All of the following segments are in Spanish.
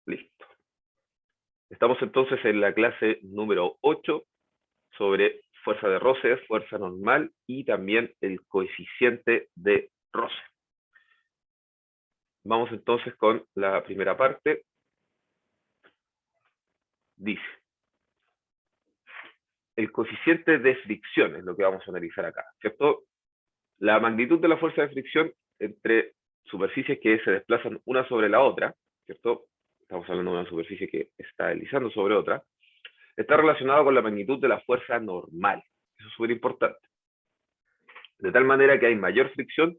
Listo. Estamos entonces en la clase número 8 sobre fuerza de roce, fuerza normal y también el coeficiente de roce. Vamos entonces con la primera parte. Dice, el coeficiente de fricción es lo que vamos a analizar acá, ¿cierto? La magnitud de la fuerza de fricción entre superficies que se desplazan una sobre la otra, ¿cierto? Estamos hablando de una superficie que está deslizando sobre otra, está relacionado con la magnitud de la fuerza normal. Eso es súper importante. De tal manera que hay mayor fricción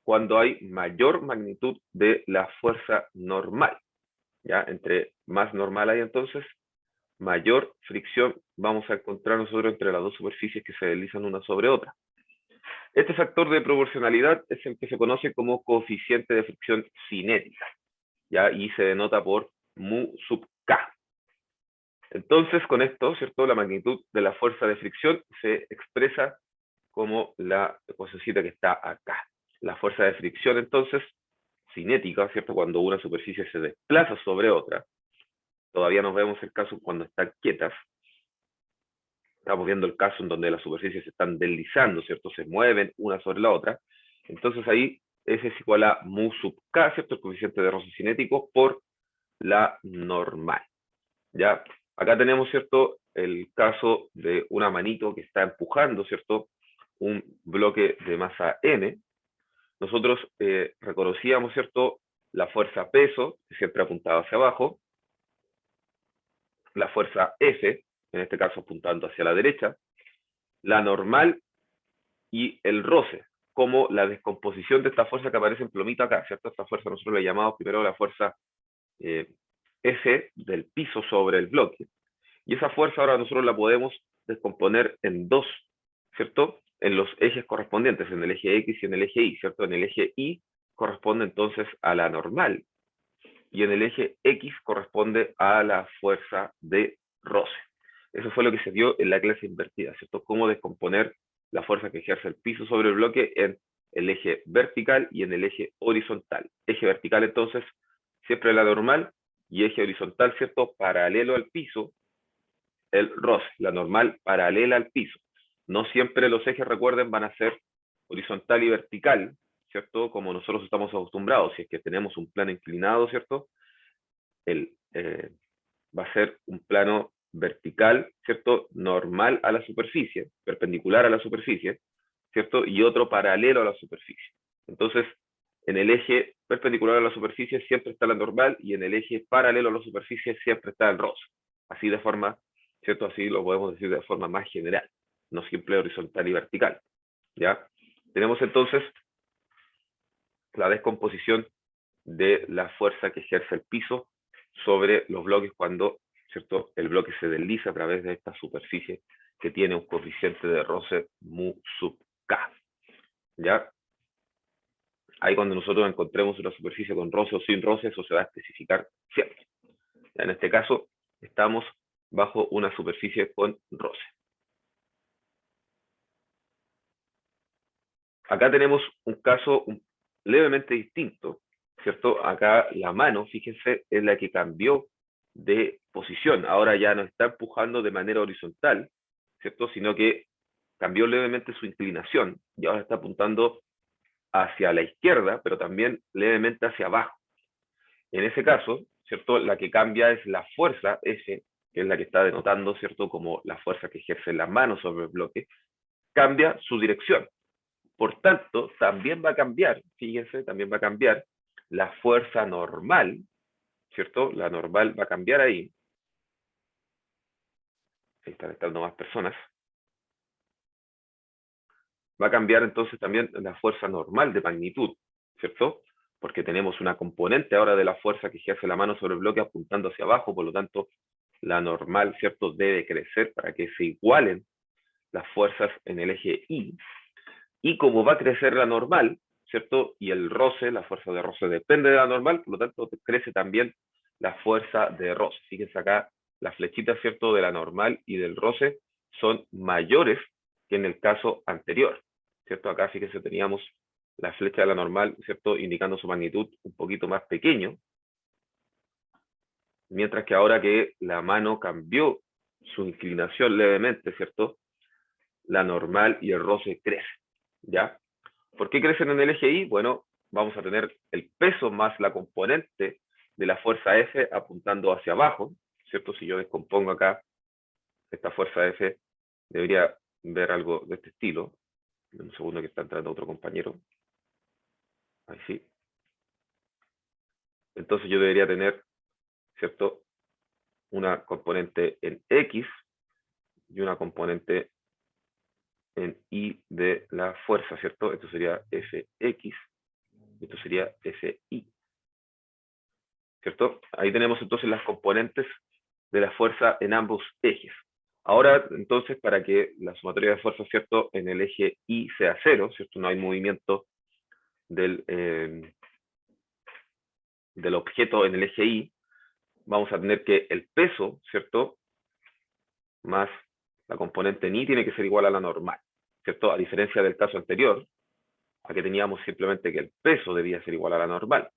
cuando hay mayor magnitud de la fuerza normal. ¿Ya? Entre más normal hay entonces, mayor fricción vamos a encontrar nosotros entre las dos superficies que se deslizan una sobre otra. Este factor de proporcionalidad es el que se conoce como coeficiente de fricción cinética, ¿ya? Y se denota por mu sub k. Entonces, con esto, ¿cierto? La magnitud de la fuerza de fricción se expresa como la cosecita que está acá. La fuerza de fricción, entonces, cinética, ¿cierto? Cuando una superficie se desplaza sobre otra. Todavía nos vemos el caso cuando están quietas. Estamos viendo el caso en donde las superficies se están deslizando, ¿cierto? Se mueven una sobre la otra. Entonces ahí S es igual a mu sub k, ¿cierto? El coeficiente de roce cinético por la normal. ¿Ya? Acá tenemos, ¿cierto? El caso de una manito que está empujando, ¿cierto? Un bloque de masa M. Nosotros reconocíamos, ¿cierto? La fuerza peso, que siempre apuntaba hacia abajo. La fuerza F, en este caso apuntando hacia la derecha. La normal y el roce, como la descomposición de esta fuerza que aparece en plomito acá, ¿cierto? Esta fuerza nosotros la llamamos primero la fuerza F del piso sobre el bloque. Y esa fuerza ahora nosotros la podemos descomponer en dos, ¿cierto? En los ejes correspondientes, en el eje X y en el eje Y, ¿cierto? En el eje Y corresponde entonces a la normal y en el eje X corresponde a la fuerza de roce. Eso fue lo que se vio en la clase invertida, ¿cierto? Cómo descomponer la fuerza que ejerce el piso sobre el bloque en el eje vertical y en el eje horizontal. Eje vertical entonces siempre la normal y eje horizontal, ¿cierto? Paralelo al piso, el roce, la normal paralela al piso. No siempre los ejes, recuerden, van a ser horizontal y vertical, ¿cierto? Como nosotros estamos acostumbrados. Si es que tenemos un plano inclinado, ¿cierto? Va a ser un plano vertical, ¿cierto? Normal a la superficie, perpendicular a la superficie, ¿cierto? Y otro paralelo a la superficie. Entonces, en el eje perpendicular a la superficie siempre está la normal y en el eje paralelo a la superficie siempre está el roce. Así de forma, ¿cierto? Así lo podemos decir de forma más general, no siempre horizontal y vertical, ¿ya? Tenemos entonces la descomposición de la fuerza que ejerce el piso sobre los bloques cuando, ¿cierto? El bloque se desliza a través de esta superficie que tiene un coeficiente de roce mu sub k, ¿ya? Ahí cuando nosotros encontremos una superficie con roce o sin roce, eso se va a especificar siempre. ¿Ya? En este caso, estamos bajo una superficie con roce. Acá tenemos un caso levemente distinto, ¿cierto? Acá la mano, fíjense, es la que cambió de posición. Ahora ya no está empujando de manera horizontal, ¿cierto? Sino que cambió levemente su inclinación y ahora está apuntando hacia la izquierda, pero también levemente hacia abajo. En ese caso, ¿cierto? La que cambia es la fuerza F, que es la que está denotando, ¿cierto? Como la fuerza que ejerce la mano sobre el bloque, cambia su dirección. Por tanto, también va a cambiar, fíjense, también va a cambiar la fuerza normal, ¿cierto? La normal va a cambiar ahí. Ahí están entrando más personas. Va a cambiar entonces también la fuerza normal de magnitud, ¿cierto? Porque tenemos una componente ahora de la fuerza que ejerce la mano sobre el bloque apuntando hacia abajo, por lo tanto, la normal, ¿cierto? Debe crecer para que se igualen las fuerzas en el eje Y. Y como va a crecer la normal, ¿cierto? Y el roce, la fuerza de roce depende de la normal, por lo tanto crece también la fuerza de roce. Fíjense acá, las flechitas, ¿cierto? De la normal y del roce son mayores que en el caso anterior, ¿cierto? Acá fíjense, teníamos la flecha de la normal, ¿cierto? Indicando su magnitud un poquito más pequeño. Mientras que ahora que la mano cambió su inclinación levemente, ¿cierto? La normal y el roce crecen, ¿ya? ¿Por qué crecen en el eje Y? Bueno, vamos a tener el peso más la componente de la fuerza F apuntando hacia abajo, ¿cierto? Si yo descompongo acá esta fuerza F, debería ver algo de este estilo. En un segundo que está entrando otro compañero. Ahí sí. Entonces yo debería tener, ¿cierto? Una componente en X y una componente en Y de la fuerza, ¿cierto? Esto sería Fx, esto sería Fi, ¿cierto? Ahí tenemos entonces las componentes de la fuerza en ambos ejes. Ahora, entonces, para que la sumatoria de fuerzas, ¿cierto? En el eje Y sea cero, ¿cierto? No hay movimiento del objeto en el eje Y, vamos a tener que el peso, ¿cierto? Más la componente en Y tiene que ser igual a la normal, ¿cierto? A diferencia del caso anterior, aquí teníamos simplemente que el peso debía ser igual a la normal,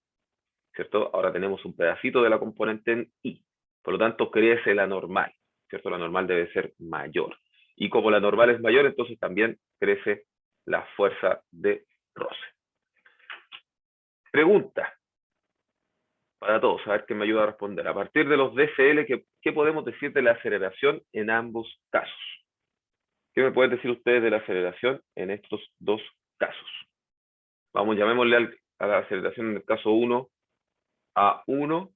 ¿cierto? Ahora tenemos un pedacito de la componente en Y, por lo tanto crece la normal, ¿cierto? La normal debe ser mayor. Y como la normal es mayor, entonces también crece la fuerza de roce. Pregunta para todos, a ver qué me ayuda a responder. A partir de los DCL, ¿qué podemos decir de la aceleración en ambos casos? ¿Qué me pueden decir ustedes de la aceleración en estos dos casos? Vamos, llamémosle a la aceleración en el caso 1 A1,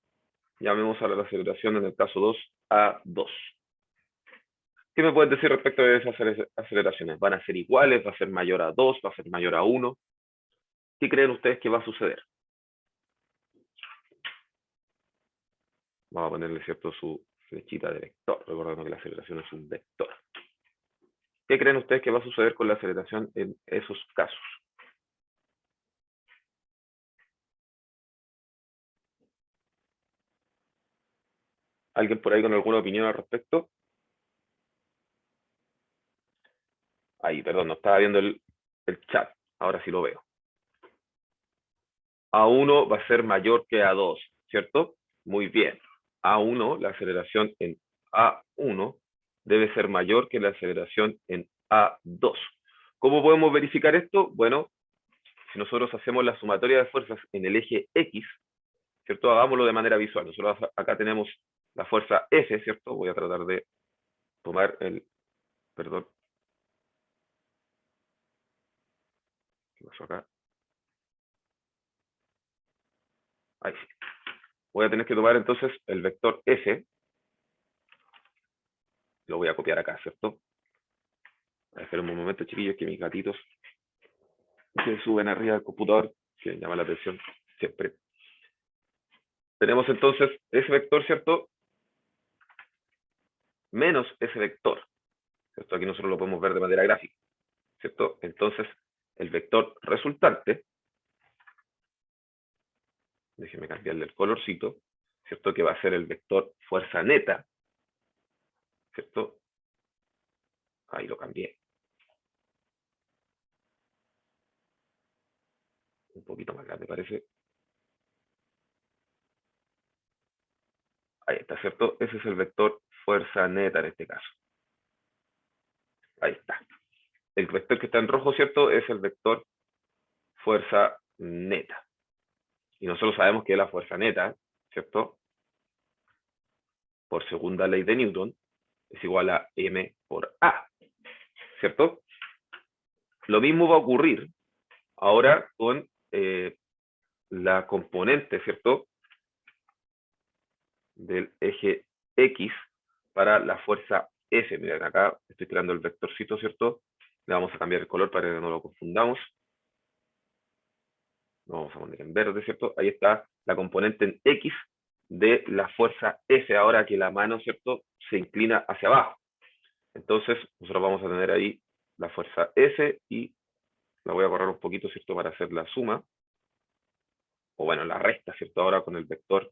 llamemos a la aceleración en el caso 2 A2. ¿Qué me pueden decir respecto de esas aceleraciones? ¿Van a ser iguales? ¿Va a ser mayor a 2? ¿Va a ser mayor a 1? ¿Qué creen ustedes que va a suceder? Vamos a ponerle, ¿cierto?, su flechita de vector, recordando que la aceleración es un vector. ¿Qué creen ustedes que va a suceder con la aceleración en esos casos? ¿Alguien por ahí con alguna opinión al respecto? Ahí, perdón, no estaba viendo el chat. Ahora sí lo veo. A1 va a ser mayor que A2, ¿cierto? Muy bien. A1, la aceleración en A1 debe ser mayor que la aceleración en A2. ¿Cómo podemos verificar esto? Bueno, si nosotros hacemos la sumatoria de fuerzas en el eje X, ¿cierto? Hagámoslo de manera visual. Nosotros acá tenemos la fuerza F, ¿cierto? Voy a tratar de tomar perdón. ¿Qué pasó acá? Ahí sí. Voy a tener que tomar entonces el vector F. Lo voy a copiar acá, ¿cierto? Esperen un momento, chiquillos, que mis gatitos se suben arriba del computador, que llama la atención siempre. Tenemos entonces ese vector, ¿cierto? Menos ese vector, ¿cierto? Aquí nosotros lo podemos ver de manera gráfica, ¿cierto? Entonces, el vector resultante, déjenme cambiarle el colorcito, ¿cierto? Que va a ser el vector fuerza neta, ¿cierto? Ahí lo cambié. Un poquito más grande parece. Ahí está, ¿cierto? Ese es el vector fuerza neta en este caso. Ahí está. El vector que está en rojo, ¿cierto? Es el vector fuerza neta. Y nosotros sabemos que la fuerza neta, ¿cierto? Por segunda ley de Newton, es igual a m por a, ¿cierto? Lo mismo va a ocurrir ahora con la componente, ¿cierto? Del eje X para la fuerza F. Miren, acá estoy creando el vectorcito, ¿cierto? Le vamos a cambiar el color para que no lo confundamos. Lo vamos a poner en verde, ¿cierto? Ahí está la componente en X de la fuerza F, ahora que la mano, ¿cierto?, se inclina hacia abajo. Entonces, nosotros vamos a tener ahí la fuerza F y la voy a borrar un poquito, ¿cierto?, para hacer la suma. O bueno, la resta, ¿cierto?, ahora con el vector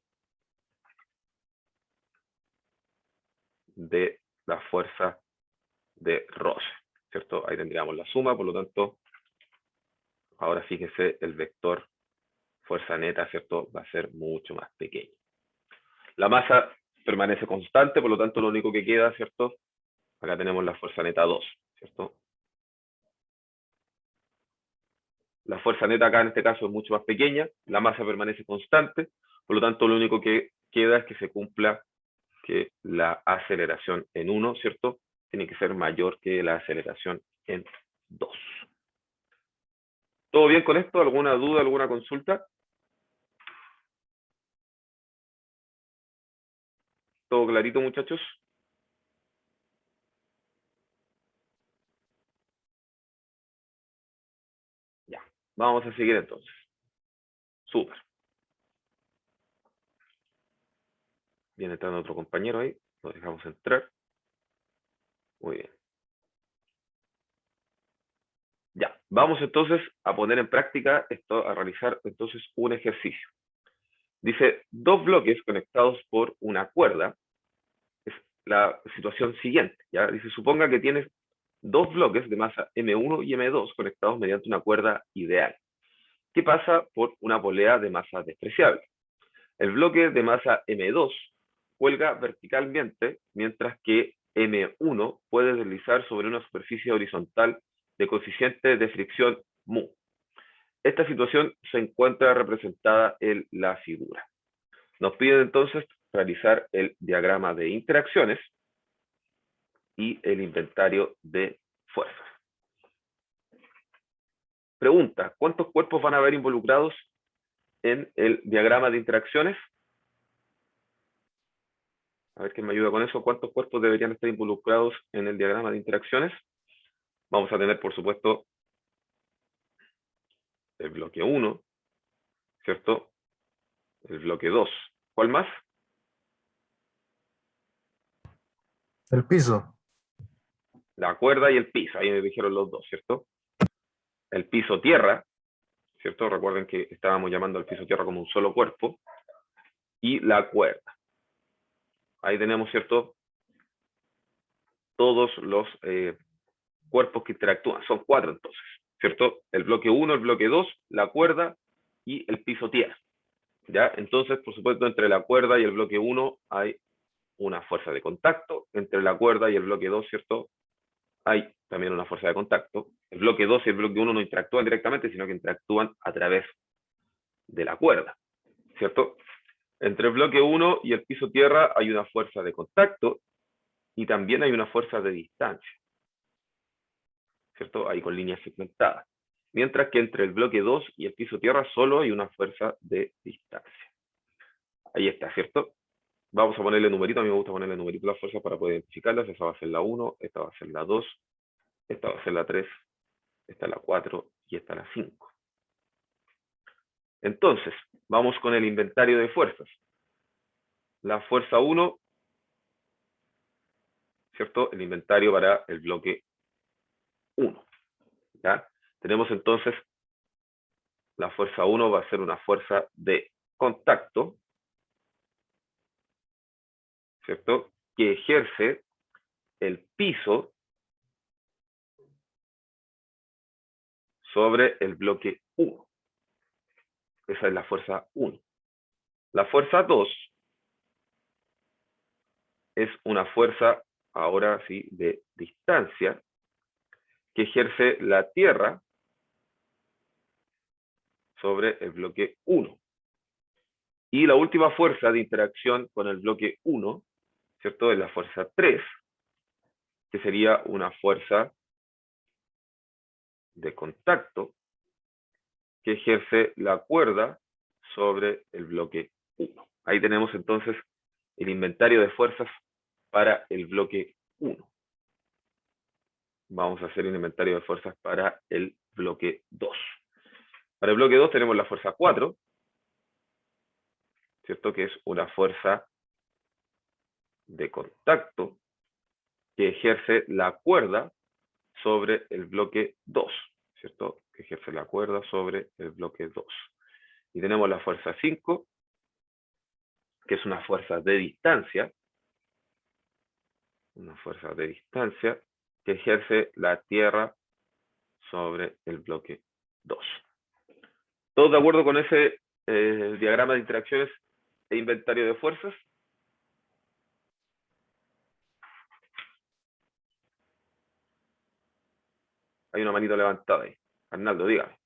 de la fuerza de roce, ¿cierto? Ahí tendríamos la suma, por lo tanto, ahora fíjese, el vector fuerza neta, ¿cierto?, va a ser mucho más pequeño. La masa permanece constante, por lo tanto lo único que queda, ¿cierto? Acá tenemos la fuerza neta 2, ¿cierto? La fuerza neta acá en este caso es mucho más pequeña, la masa permanece constante, por lo tanto lo único que queda es que se cumpla que la aceleración en 1, ¿cierto? Tiene que ser mayor que la aceleración en 2. ¿Todo bien con esto? ¿Alguna duda, alguna consulta? ¿Todo clarito, muchachos? Ya, vamos a seguir entonces. Súper. Viene entrando otro compañero ahí, lo dejamos entrar. Muy bien. Ya, vamos entonces a poner en práctica esto, a realizar entonces un ejercicio. Dice, dos bloques conectados por una cuerda. Es la situación siguiente, ¿ya? Dice, suponga que tienes dos bloques de masa M1 y M2 conectados mediante una cuerda ideal, que pasa por una polea de masa despreciable. El bloque de masa M2 cuelga verticalmente, mientras que M1 puede deslizar sobre una superficie horizontal de coeficiente de fricción mu. Esta situación se encuentra representada en la figura. Nos piden entonces realizar el diagrama de interacciones y el inventario de fuerzas. Pregunta, ¿cuántos cuerpos van a haber involucrados en el diagrama de interacciones? A ver quién me ayuda con eso. ¿Cuántos cuerpos deberían estar involucrados en el diagrama de interacciones? Vamos a tener, por supuesto, el bloque 1, ¿cierto? El bloque 2. ¿Cuál más? El piso. La cuerda y el piso. Ahí me dijeron los dos, ¿cierto? El piso tierra, ¿cierto? Recuerden que estábamos llamando al piso tierra como un solo cuerpo. Y la cuerda. Ahí tenemos, ¿cierto? Todos los cuerpos que interactúan. Son 4 entonces, ¿cierto? El bloque 1, el bloque 2, la cuerda y el piso tierra. ¿Ya? Entonces, por supuesto, entre la cuerda y el bloque 1 hay una fuerza de contacto. Entre la cuerda y el bloque 2, ¿cierto? Hay también una fuerza de contacto. El bloque 2 y el bloque 1 no interactúan directamente, sino que interactúan a través de la cuerda, ¿cierto? Entre el bloque 1 y el piso tierra hay una fuerza de contacto y también hay una fuerza de distancia, ¿cierto? Ahí con líneas segmentadas. Mientras que entre el bloque 2 y el piso tierra solo hay una fuerza de distancia. Ahí está, ¿cierto? Vamos a ponerle numerito, a mí me gusta ponerle numerito a las fuerzas para poder identificarlas. Esa va a ser la 1, esta va a ser la 2, esta va a ser la 3, esta es la 4 y esta la 5. Entonces, vamos con el inventario de fuerzas. La fuerza 1, ¿cierto? El inventario para el bloque 1. ¿Ya? Tenemos entonces, la fuerza 1 va a ser una fuerza de contacto, ¿cierto? Que ejerce el piso sobre el bloque 1. Esa es la fuerza 1. La fuerza 2 es una fuerza, ahora sí, de distancia, que ejerce la Tierra sobre el bloque 1. Y la última fuerza de interacción con el bloque 1, ¿cierto? Es la fuerza 3, que sería una fuerza de contacto que ejerce la cuerda sobre el bloque 1. Ahí tenemos entonces el inventario de fuerzas para el bloque 1. Vamos a hacer el inventario de fuerzas para el bloque 2. Para el bloque 2 tenemos la fuerza 4, ¿cierto? Que es una fuerza de contacto que ejerce la cuerda sobre el bloque 2, ¿cierto? Que ejerce la cuerda sobre el bloque 2. Y tenemos la fuerza 5, que es una fuerza de distancia, que ejerce la Tierra sobre el bloque 2. ¿Todos de acuerdo con ese diagrama de interacciones e inventario de fuerzas? Hay una manito levantada ahí. Arnaldo, dígame.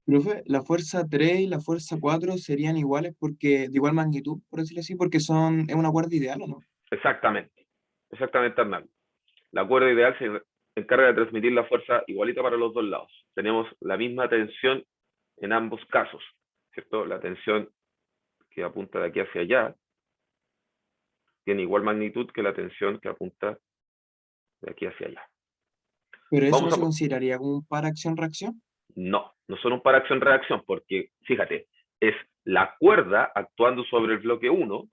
Profe, la fuerza 3 y la fuerza 4 serían iguales porque, de igual magnitud, por decirlo así, porque es una cuerda ideal, ¿o no? Exactamente. Exactamente, Arnaldo. La cuerda ideal se encarga de transmitir la fuerza igualita para los dos lados. Tenemos la misma tensión en ambos casos, ¿cierto? La tensión que apunta de aquí hacia allá tiene igual magnitud que la tensión que apunta de aquí hacia allá. Pero eso no Vamos a... se consideraría como un par acción-reacción. No, no son un par acción-reacción, porque, fíjate, es la cuerda actuando sobre el bloque 1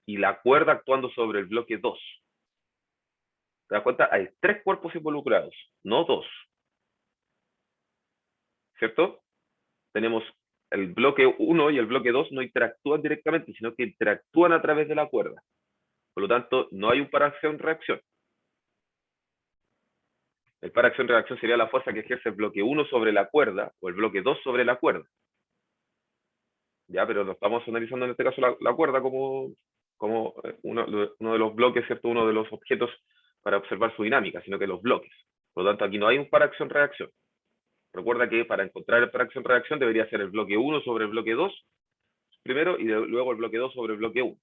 y la cuerda actuando sobre el bloque 2. ¿Te das cuenta? Hay 3 cuerpos involucrados, no 2. ¿Cierto? Tenemos el bloque 1 y el bloque 2 no interactúan directamente, sino que interactúan a través de la cuerda. Por lo tanto, no hay un par acción-reacción. El par acción-reacción sería la fuerza que ejerce el bloque 1 sobre la cuerda o el bloque 2 sobre la cuerda. Ya, pero no estamos analizando en este caso la cuerda como uno de los bloques, ¿cierto? Uno de los objetos para observar su dinámica, sino que los bloques. Por lo tanto, aquí no hay un par acción-reacción. Recuerda que para encontrar el par acción-reacción debería ser el bloque 1 sobre el bloque 2 primero y luego el bloque 2 sobre el bloque 1.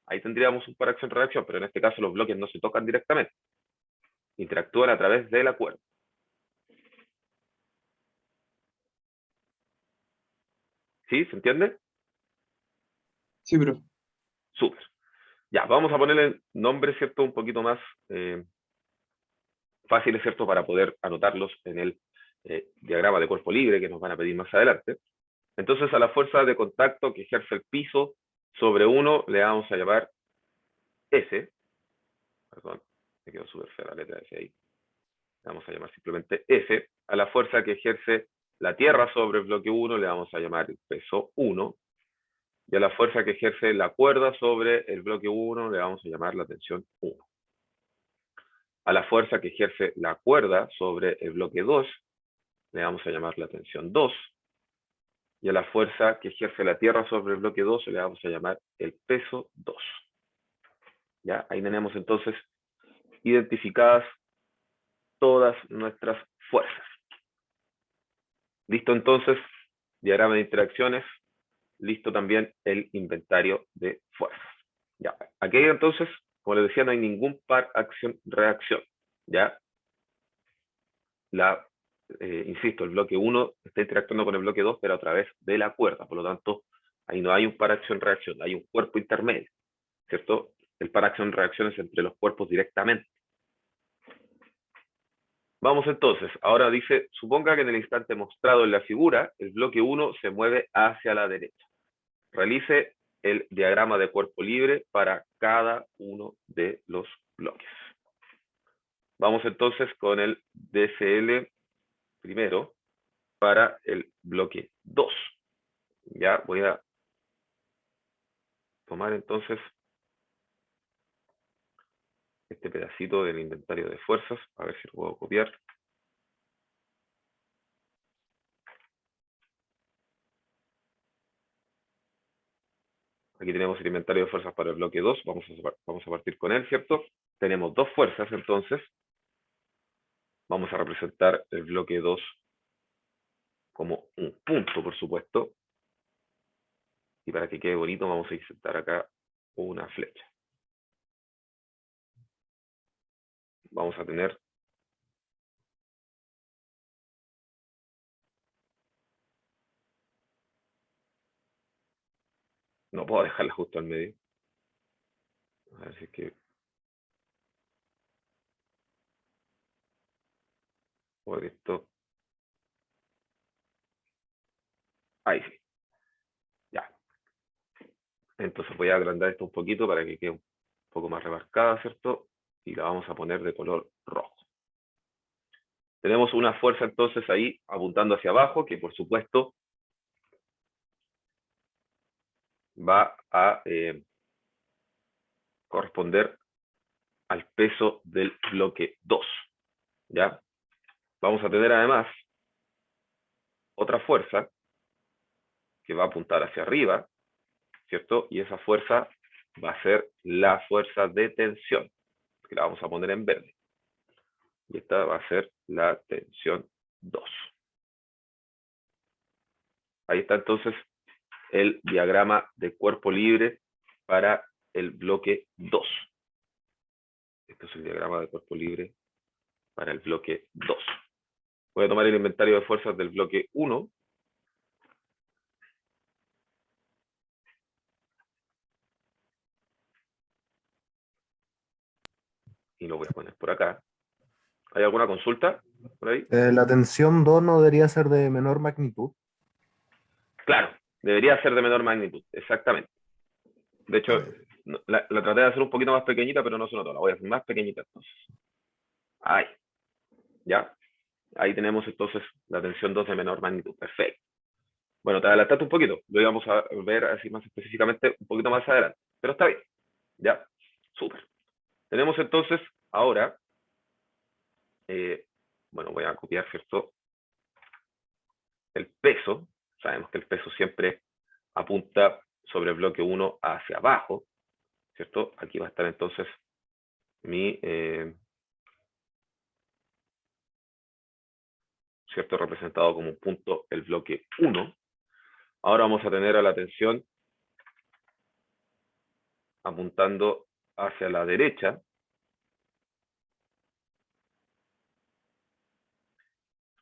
Ahí tendríamos un par acción-reacción, pero en este caso los bloques no se tocan directamente. Interactúan a través de la cuerda. ¿Sí? ¿Se entiende? Sí, pero Súper. Ya, vamos a ponerle nombres, ¿cierto? Un poquito más fáciles, ¿cierto? Para poder anotarlos en el diagrama de cuerpo libre que nos van a pedir más adelante. Entonces, a la fuerza de contacto que ejerce el piso sobre uno le vamos a llamar S. Perdón, me quedó súper fea la letra S ahí. Le vamos a llamar simplemente S. A la fuerza que ejerce la Tierra sobre el bloque 1 le vamos a llamar el peso 1. Y a la fuerza que ejerce la cuerda sobre el bloque 1 le vamos a llamar la tensión 1. A la fuerza que ejerce la cuerda sobre el bloque 2 le vamos a llamar la tensión 2. Y a la fuerza que ejerce la Tierra sobre el bloque 2 le vamos a llamar el peso 2. ¿Ya? Ahí tenemos entonces identificadas todas nuestras fuerzas. Listo entonces, diagrama de interacciones, listo también el inventario de fuerzas. Ya, aquí entonces, como les decía, no hay ningún par acción-reacción. ¿Ya? Insisto, el bloque 1 está interactuando con el bloque 2, pero a través de la cuerda. Por lo tanto, ahí no hay un par acción-reacción, hay un cuerpo intermedio. ¿Cierto? El par acción-reacción es entre los cuerpos directamente. Vamos entonces, ahora dice, suponga que en el instante mostrado en la figura, el bloque 1 se mueve hacia la derecha. Realice el diagrama de cuerpo libre para cada uno de los bloques. Vamos entonces con el DCL primero para el bloque 2. Ya voy a tomar entonces este pedacito del inventario de fuerzas, a ver si lo puedo copiar. Aquí tenemos el inventario de fuerzas para el bloque 2. Vamos a partir con él, ¿cierto? Tenemos dos fuerzas, entonces. Vamos a representar el bloque 2 como un punto, por supuesto. Y para que quede bonito, vamos a insertar acá una flecha. Vamos a tener no puedo dejarla justo al medio. A ver si es que por esto. Ahí sí. Ya. Entonces voy a agrandar esto un poquito para que quede un poco más remarcada, ¿cierto? Y la vamos a poner de color rojo. Tenemos una fuerza entonces ahí apuntando hacia abajo, que por supuesto va a corresponder al peso del bloque 2. ¿Ya? Vamos a tener además otra fuerza que va a apuntar hacia arriba, ¿cierto? Y esa fuerza va a ser la fuerza de tensión, que la vamos a poner en verde. Y esta va a ser la tensión 2. Ahí está entonces el diagrama de cuerpo libre para el bloque 2. Este es el diagrama de cuerpo libre para el bloque 2. Voy a tomar el inventario de fuerzas del bloque 1. Y lo voy a poner por acá. ¿Hay alguna consulta por ahí? La tensión 2 no debería ser de menor magnitud. Claro, debería ser de menor magnitud, exactamente. De hecho, la traté de hacer un poquito más pequeñita, pero no se notó. La voy a hacer más pequeñita entonces. Ahí. ¿Ya? Ahí tenemos entonces la tensión 2 de menor magnitud. Perfecto. Bueno, te adelantaste un poquito. Lo íbamos a ver así más específicamente un poquito más adelante. Pero está bien. ¿Ya? Súper. Tenemos entonces ahora, bueno, voy a copiar, ¿cierto? El peso. Sabemos que el peso siempre apunta sobre el bloque 1 hacia abajo, ¿cierto? Aquí va a estar entonces mi, ¿cierto? Representado como un punto el bloque 1. Ahora vamos a tener a la tensión apuntando hacia la derecha.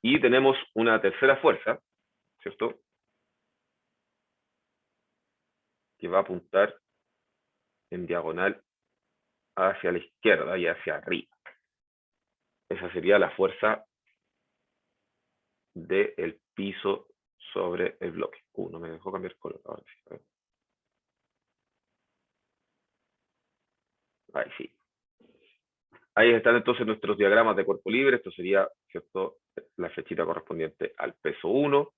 Y tenemos una tercera fuerza, ¿cierto? Que va a apuntar en diagonal hacia la izquierda y hacia arriba. Esa sería la fuerza del piso sobre el bloque. No me dejó cambiar color. Ahora sí. Ahí sí. Ahí están entonces nuestros diagramas de cuerpo libre. Esto sería, ¿cierto?, la flechita correspondiente al peso 1.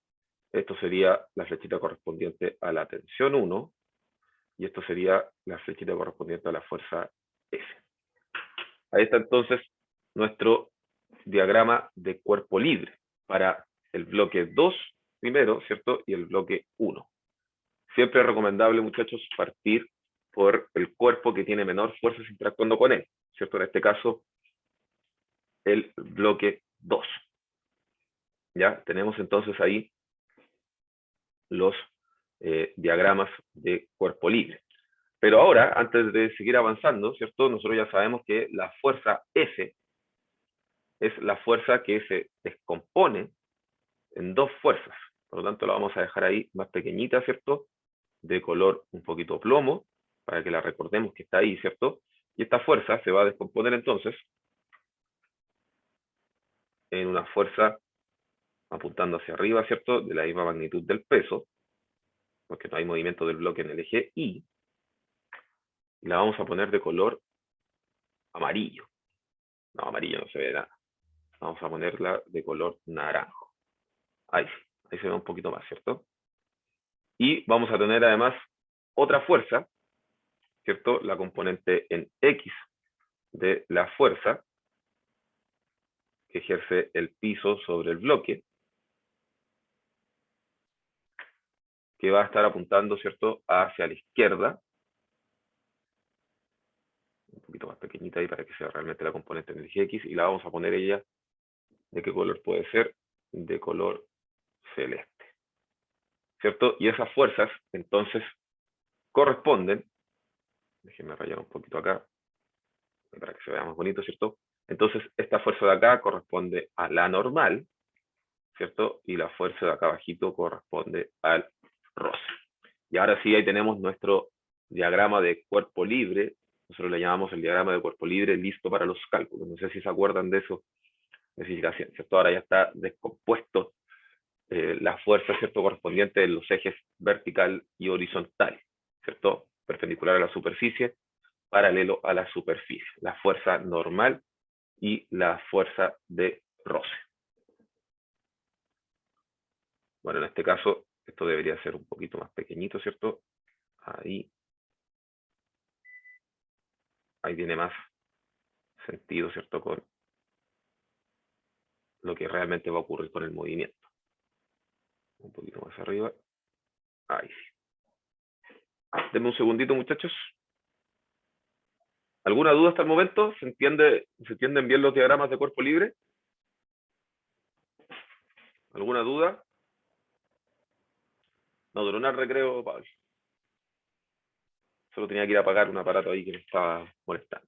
Esto sería la flechita correspondiente a la tensión 1. Y esto sería la flechita correspondiente a la fuerza F. Ahí está entonces nuestro diagrama de cuerpo libre para el bloque 2 primero, ¿cierto? Y el bloque 1. Siempre es recomendable, muchachos, partir por el cuerpo que tiene menor fuerzas interactuando con él, ¿cierto? En este caso, el bloque 2. ¿Ya? Tenemos entonces ahí los diagramas de cuerpo libre. Pero ahora, antes de seguir avanzando, ¿cierto? Nosotros ya sabemos que la fuerza F es la fuerza que se descompone en dos fuerzas. Por lo tanto, la vamos a dejar ahí más pequeñita, ¿cierto? De color un poquito plomo, para que la recordemos que está ahí, ¿cierto? Y esta fuerza se va a descomponer entonces en una fuerza apuntando hacia arriba, ¿cierto? De la misma magnitud del peso, porque no hay movimiento del bloque en el eje Y. Y la vamos a poner de color amarillo. No, amarillo no se ve nada. Vamos a ponerla de color naranjo. Ahí sí, ahí se ve un poquito más, ¿cierto? Y vamos a tener además otra fuerza, ¿cierto? La componente en X de la fuerza que ejerce el piso sobre el bloque, que va a estar apuntando, ¿cierto?, hacia la izquierda. Un poquito más pequeñita ahí para que sea realmente la componente en el eje X, y la vamos a poner ella, ¿de qué color puede ser? De color celeste, ¿cierto? Y esas fuerzas, entonces, corresponden, déjenme rayar un poquito acá, para que se vea más bonito, ¿cierto? Entonces, esta fuerza de acá corresponde a la normal, ¿cierto? Y la fuerza de acá abajito corresponde al roce. Y ahora sí, ahí tenemos nuestro diagrama de cuerpo libre. Nosotros le llamamos el diagrama de cuerpo libre listo para los cálculos. No sé si se acuerdan de eso, de física, ¿cierto? Ahora ya está descompuesto la fuerza, ¿cierto?, correspondiente de los ejes vertical y horizontal, ¿cierto? Perpendicular a la superficie, paralelo a la superficie. La fuerza normal y la fuerza de roce. Bueno, en este caso, esto debería ser un poquito más pequeñito, ¿cierto? Ahí tiene más sentido, ¿cierto?, con lo que realmente va a ocurrir con el movimiento. Un poquito más arriba. Ahí sí. Denme un segundito, muchachos. ¿Alguna duda hasta el momento? ¿Se entienden bien los diagramas de cuerpo libre? ¿Alguna duda? No duró nada el recreo, Pablo. Solo tenía que ir a apagar un aparato ahí que me estaba molestando.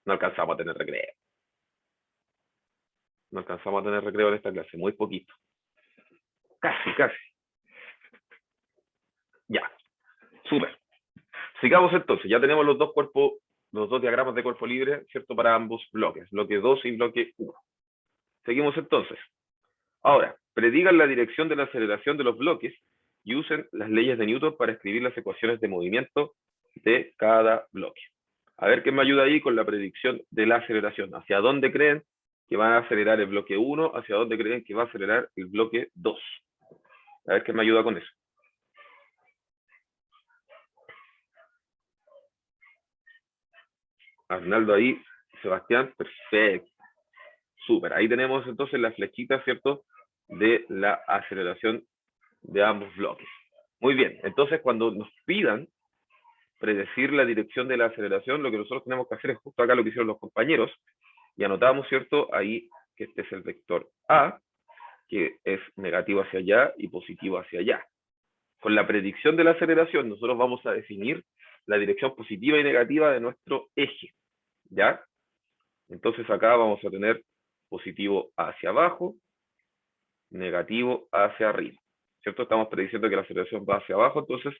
No alcanzamos a tener recreo. No alcanzamos a tener recreo en esta clase, muy poquito. Casi, casi. Ya, súper. Sigamos entonces, ya tenemos los dos cuerpos, los dos diagramas de cuerpo libre, ¿cierto? Para ambos bloques, bloque 2 y bloque 1. Seguimos entonces. Ahora, predigan la dirección de la aceleración de los bloques y usen las leyes de Newton para escribir las ecuaciones de movimiento de cada bloque. A ver qué me ayuda ahí con la predicción de la aceleración. ¿Hacia dónde creen que va a acelerar el bloque 1? ¿Hacia dónde creen que va a acelerar el bloque 2? A ver qué me ayuda con eso. Arnaldo ahí, Sebastián, perfecto. Súper. Ahí tenemos entonces la flechita, ¿cierto? De la aceleración de ambos bloques. Muy bien. Entonces, cuando nos pidan predecir la dirección de la aceleración, lo que nosotros tenemos que hacer es justo acá lo que hicieron los compañeros, y anotamos, ¿cierto? Ahí que este es el vector A, que es negativo hacia allá y positivo hacia allá. Con la predicción de la aceleración, nosotros vamos a definir la dirección positiva y negativa de nuestro eje, ¿ya? Entonces acá vamos a tener positivo hacia abajo, negativo hacia arriba, ¿cierto? Estamos prediciendo que la aceleración va hacia abajo, entonces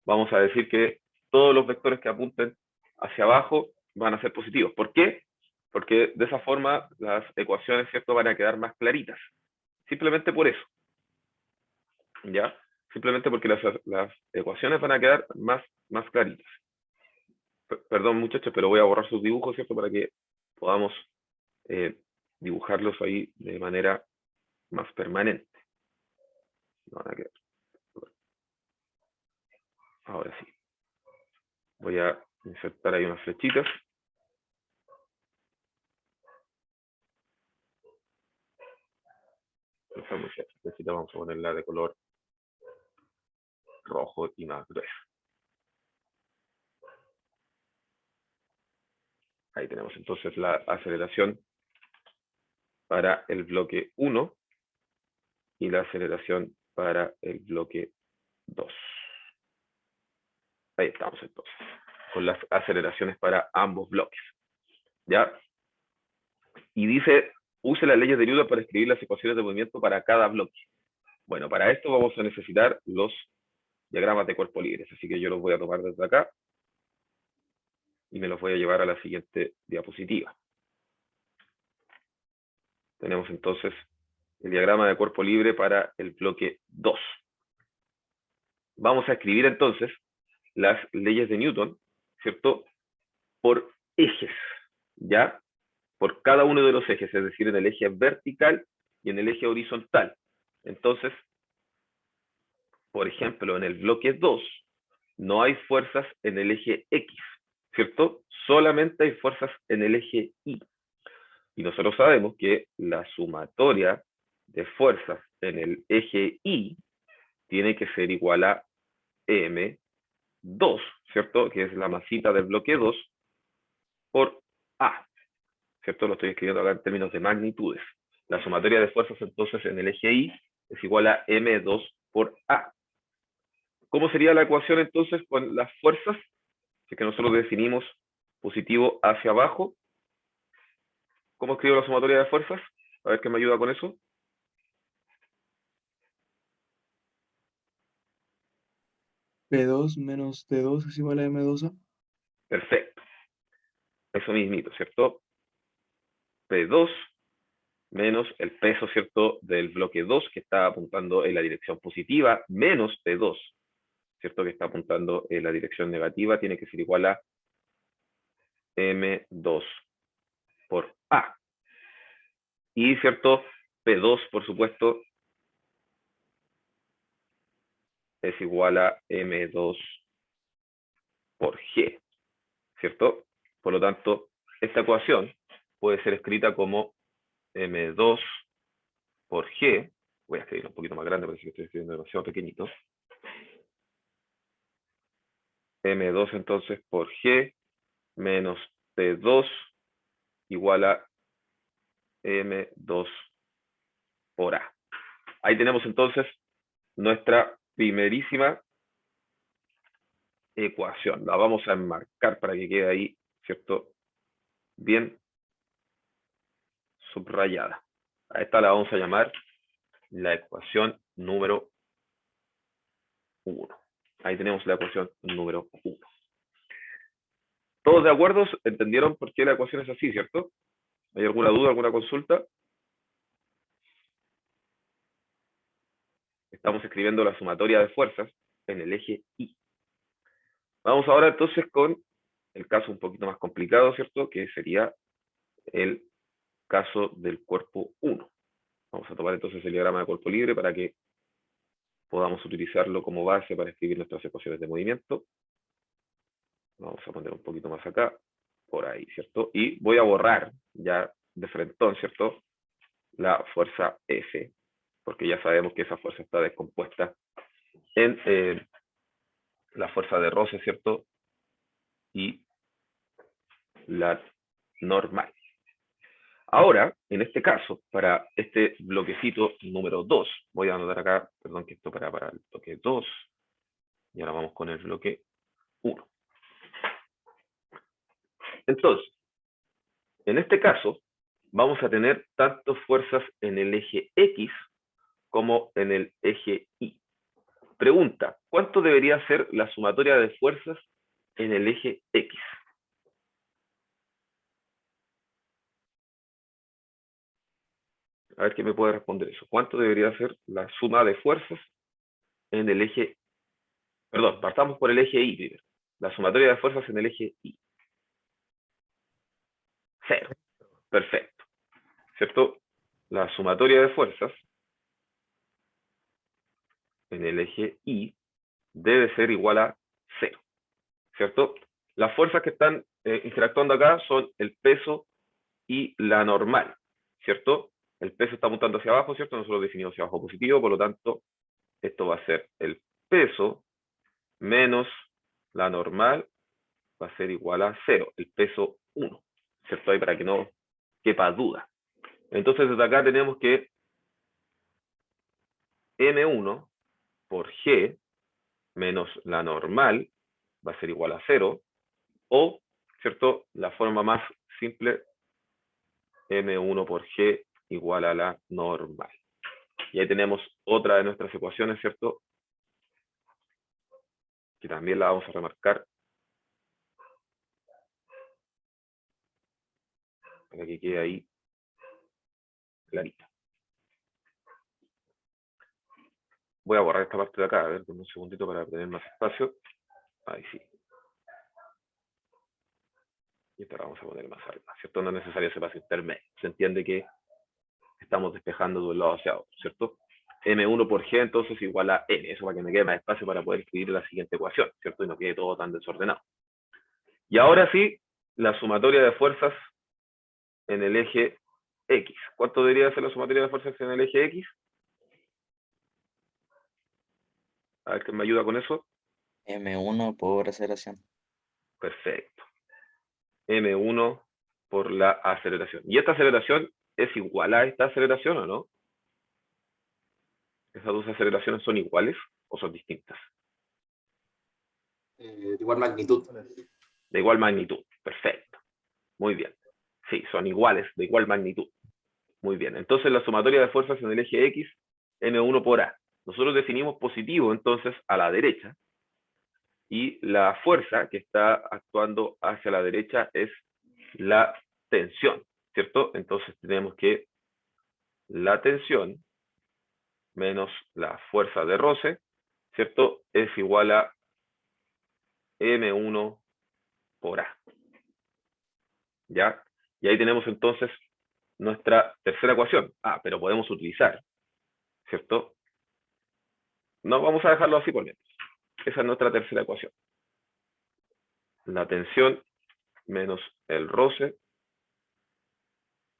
vamos a decir que todos los vectores que apunten hacia abajo van a ser positivos. ¿Por qué? Porque de esa forma las ecuaciones, ¿cierto?, van a quedar más claritas. Simplemente por eso, ¿ya? Simplemente porque las ecuaciones van a quedar más claritas. Perdón, muchachos, pero voy a borrar sus dibujos, ¿cierto?, para que podamos dibujarlos ahí de manera más permanente. No van a quedar. Ahora sí. Voy a insertar ahí unas flechitas. Esta flechita vamos a ponerla de color rojo y más gruesa. Ahí tenemos entonces la aceleración para el bloque 1 y la aceleración para el bloque 2. Ahí estamos entonces, con las aceleraciones para ambos bloques. ¿Ya? Y dice, use las leyes de Newton para escribir las ecuaciones de movimiento para cada bloque. Bueno, para esto vamos a necesitar los diagramas de cuerpo libres, así que yo los voy a tomar desde acá y me los voy a llevar a la siguiente diapositiva. Tenemos entonces el diagrama de cuerpo libre para el bloque 2. Vamos a escribir entonces las leyes de Newton, ¿cierto?, por ejes, ¿ya? Por cada uno de los ejes, es decir, en el eje vertical y en el eje horizontal. Entonces, por ejemplo, en el bloque 2, no hay fuerzas en el eje X, ¿cierto? Solamente hay fuerzas en el eje Y. Y nosotros sabemos que la sumatoria de fuerzas en el eje Y tiene que ser igual a M2, ¿cierto? Que es la masita del bloque 2 por A, ¿cierto? Lo estoy escribiendo acá en términos de magnitudes. La sumatoria de fuerzas entonces en el eje Y es igual a M2 por A. ¿Cómo sería la ecuación entonces con las fuerzas? Que nosotros definimos positivo hacia abajo. ¿Cómo escribo la sumatoria de fuerzas? A ver qué me ayuda con eso. P2 menos T2 es igual a M2A. Perfecto. Eso mismito, ¿cierto? P2 menos el peso, ¿cierto?, del bloque 2, que está apuntando en la dirección positiva, menos P2, ¿cierto?, que está apuntando en la dirección negativa, tiene que ser igual a M2 por A. Y, ¿cierto?, P2, por supuesto, es igual a M2 por G, ¿cierto? Por lo tanto, esta ecuación puede ser escrita como M2 por G. Voy a escribir un poquito más grande, parece que estoy escribiendo demasiado pequeñito. M2 entonces por G menos P2 igual a M2 por Ahí tenemos entonces nuestra primerísima ecuación. La vamos a enmarcar para que quede ahí, ¿cierto? Bien subrayada. A esta la vamos a llamar la ecuación número 1. Ahí tenemos la ecuación número 1. ¿Todos de acuerdo? ¿Entendieron por qué la ecuación es así, cierto? ¿Hay alguna duda, alguna consulta? Estamos escribiendo la sumatoria de fuerzas en el eje Y. Vamos ahora entonces con el caso un poquito más complicado, ¿cierto? Que sería el caso del cuerpo 1. Vamos a tomar entonces el diagrama de cuerpo libre para que podamos utilizarlo como base para escribir nuestras ecuaciones de movimiento. Vamos a poner un poquito más acá, por ahí, ¿cierto? Y voy a borrar ya de frentón, ¿cierto? La fuerza F, porque ya sabemos que esa fuerza está descompuesta en la fuerza de roce, ¿cierto? Y la normal. Ahora, en este caso, para este bloquecito número 2, voy a anotar acá, perdón, que esto para el bloque 2, y ahora vamos con el bloque 1. Entonces, en este caso, vamos a tener tanto fuerzas en el eje X como en el eje Y. Pregunta, ¿cuánto debería ser la sumatoria de fuerzas en el eje X? A ver quién me puede responder eso. ¿Cuánto debería ser la suma de fuerzas en el eje? Perdón, partamos por el eje Y primero. La sumatoria de fuerzas en el eje Y. 0. Perfecto. ¿Cierto? La sumatoria de fuerzas en el eje Y debe ser igual a 0. ¿Cierto? Las fuerzas que están interactuando acá son el peso y la normal. ¿Cierto? El peso está apuntando hacia abajo, ¿cierto? Nosotros definimos hacia abajo positivo, por lo tanto, esto va a ser el peso menos la normal, va a ser igual a 0, el peso 1, ¿cierto? Ahí para que no quepa duda. Entonces, desde acá tenemos que M1 por G menos la normal va a ser igual a 0, o, ¿cierto? La forma más simple, M1 por G igual a la normal. Y ahí tenemos otra de nuestras ecuaciones, ¿cierto? Que también la vamos a remarcar para que quede ahí clarita. Voy a borrar esta parte de acá, a ver, un segundito para tener más espacio. Ahí sí. Y esta la vamos a poner más arriba, ¿cierto? No es necesario ese paso intermedio. Se entiende que estamos despejando de un lado hacia otro, ¿cierto? M1 por G entonces igual a N. Eso para que me quede más espacio para poder escribir la siguiente ecuación, ¿cierto? Y no quede todo tan desordenado. Y ahora sí, la sumatoria de fuerzas en el eje X. ¿Cuánto debería ser la sumatoria de fuerzas en el eje X? A ver quién me ayuda con eso. M1 por aceleración. Perfecto. M1 por la aceleración. ¿Y esta aceleración es igual a esta aceleración o no? ¿Esas dos aceleraciones son iguales o son distintas? De igual magnitud. De igual magnitud. Perfecto. Muy bien. Sí, son iguales, de igual magnitud. Muy bien. Entonces la sumatoria de fuerzas en el eje X, M1 por A. Nosotros definimos positivo entonces a la derecha. Y la fuerza que está actuando hacia la derecha es la tensión, ¿cierto? Entonces tenemos que la tensión menos la fuerza de roce, ¿cierto? Es igual a M1 por A. ¿Ya? Y ahí tenemos entonces nuestra tercera ecuación. Ah, pero podemos utilizar, ¿cierto? No, vamos a dejarlo así por mientras. Esa es nuestra tercera ecuación. La tensión menos el roce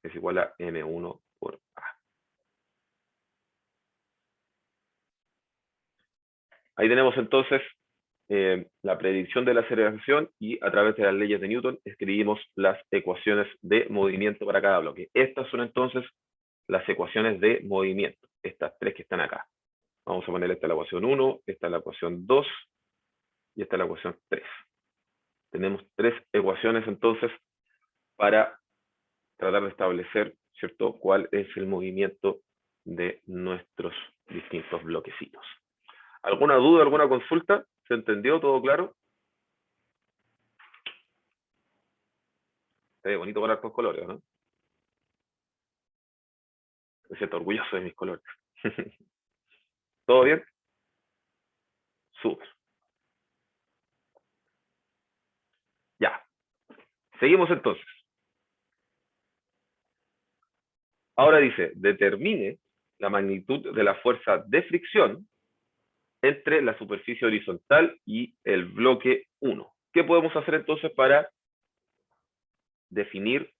es igual a M1 por A. Ahí tenemos entonces la predicción de la aceleración y a través de las leyes de Newton escribimos las ecuaciones de movimiento para cada bloque. Estas son entonces las ecuaciones de movimiento. estas tres que están acá. Vamos a poner esta es la ecuación 1, esta es la ecuación 2 y esta es la ecuación 3. Tenemos tres ecuaciones entonces para tratar de establecer, ¿cierto?, cuál es el movimiento de nuestros distintos bloquecitos. ¿Alguna duda, alguna consulta? ¿Se entendió? ¿Todo claro? Está bonito con hartos colores, ¿no? Me siento orgulloso de mis colores. ¿Todo bien? Súper. Ya. Seguimos entonces. Ahora dice, determine la magnitud de la fuerza de fricción entre la superficie horizontal y el bloque 1. ¿Qué podemos hacer entonces para definir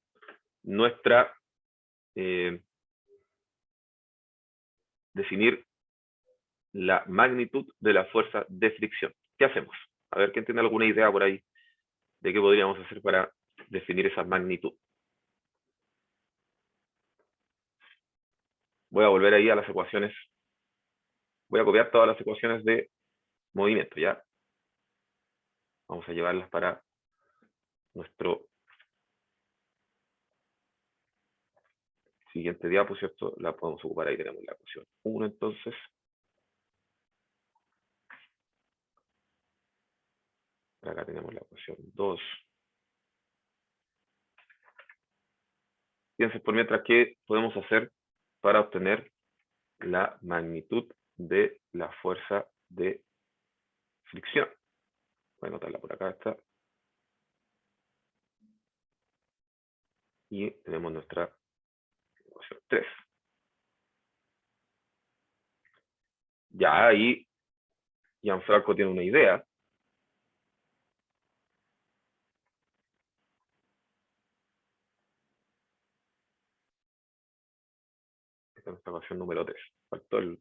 nuestra definir la magnitud de la fuerza de fricción? ¿Qué hacemos? A ver, ¿quién tiene alguna idea por ahí de qué podríamos hacer para definir esa magnitud? Voy a volver ahí a las ecuaciones. Voy a copiar todas las ecuaciones de movimiento, ¿ya? Vamos a llevarlas para nuestro siguiente diapo, ¿cierto? La podemos ocupar ahí, tenemos la ecuación 1 entonces. Acá tenemos la ecuación 2. Fíjense por mientras qué podemos hacer para obtener la magnitud de la fuerza de fricción. Voy a anotarla por acá, está. Y tenemos nuestra ecuación 3. Ya ahí Gianfranco tiene una idea. Esta es nuestra ecuación número 3. Faltó el...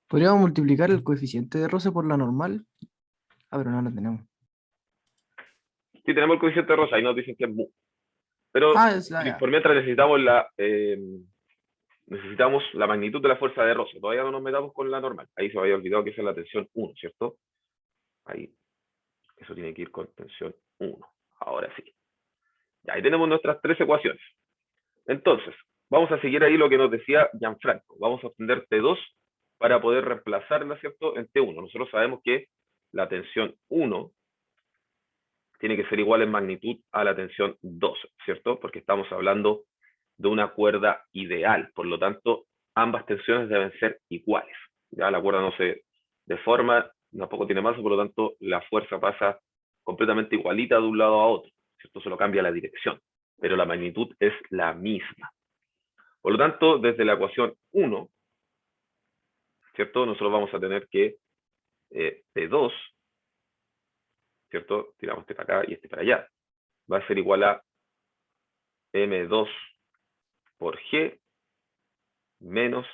¿Podríamos multiplicar el coeficiente de roce por la normal? Ah, pero no la tenemos. Sí, tenemos el coeficiente de rosa, ahí nos dicen que es mu. Pero Ah, es la... por mientras necesitamos la magnitud de la fuerza de roce. Todavía no nos metamos con la normal. Ahí se me había olvidado que esa es la tensión 1, ¿cierto? Ahí. Eso tiene que ir con tensión 1. Ahora sí. Ya, ahí tenemos nuestras tres ecuaciones. Entonces, vamos a seguir ahí lo que nos decía Gianfranco. Vamos a obtener T2 para poder reemplazarla, ¿cierto?, en T1. Nosotros sabemos que la tensión 1 tiene que ser igual en magnitud a la tensión 2, ¿cierto? Porque estamos hablando de una cuerda ideal. Por lo tanto, ambas tensiones deben ser iguales. Ya la cuerda no se deforma, tampoco tiene masa, por lo tanto, la fuerza pasa completamente igualita de un lado a otro, ¿cierto? Solo cambia la dirección, pero la magnitud es la misma. Por lo tanto, desde la ecuación 1, ¿cierto? Nosotros vamos a tener que T2, ¿cierto? Tiramos este para acá y este para allá. Va a ser igual a M2 por G menos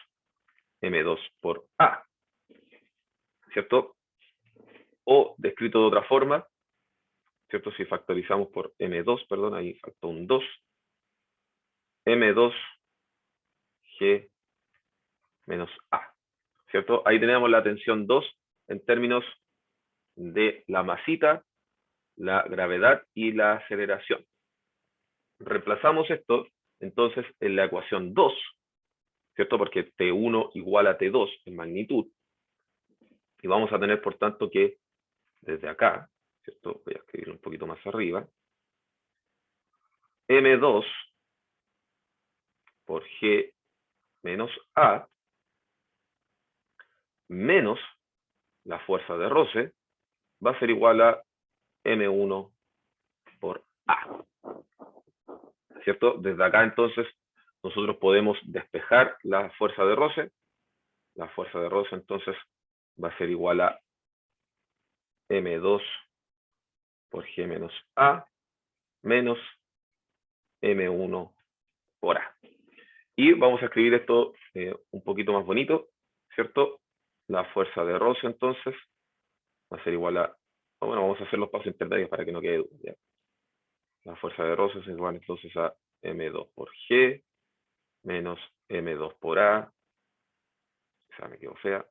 M2 por A, ¿cierto? O descrito de otra forma, ¿cierto? Si factorizamos por M2, perdón, ahí faltó un 2, M2 G menos A, ¿cierto? Ahí tenemos la tensión 2 en términos de la masita, la gravedad y la aceleración. Reemplazamos esto, entonces, en la ecuación 2, ¿cierto? Porque T1 igual a T2 en magnitud. Y vamos a tener, por tanto, que desde acá, ¿cierto? Voy a escribir un poquito más arriba. M2 por G menos A menos la fuerza de roce va a ser igual a M1 por A. ¿Cierto? Desde acá, entonces, nosotros podemos despejar la fuerza de roce. La fuerza de roce, entonces, va a ser igual a M2 por G menos A menos M1 por A. Y vamos a escribir esto un poquito más bonito, ¿cierto? La fuerza de roce, entonces, va a ser igual a... Bueno, vamos a hacer los pasos intermedios para que no quede duda, ¿ya? La fuerza de roce es igual entonces a M2 por G menos M2 por A, esa me quedó fea,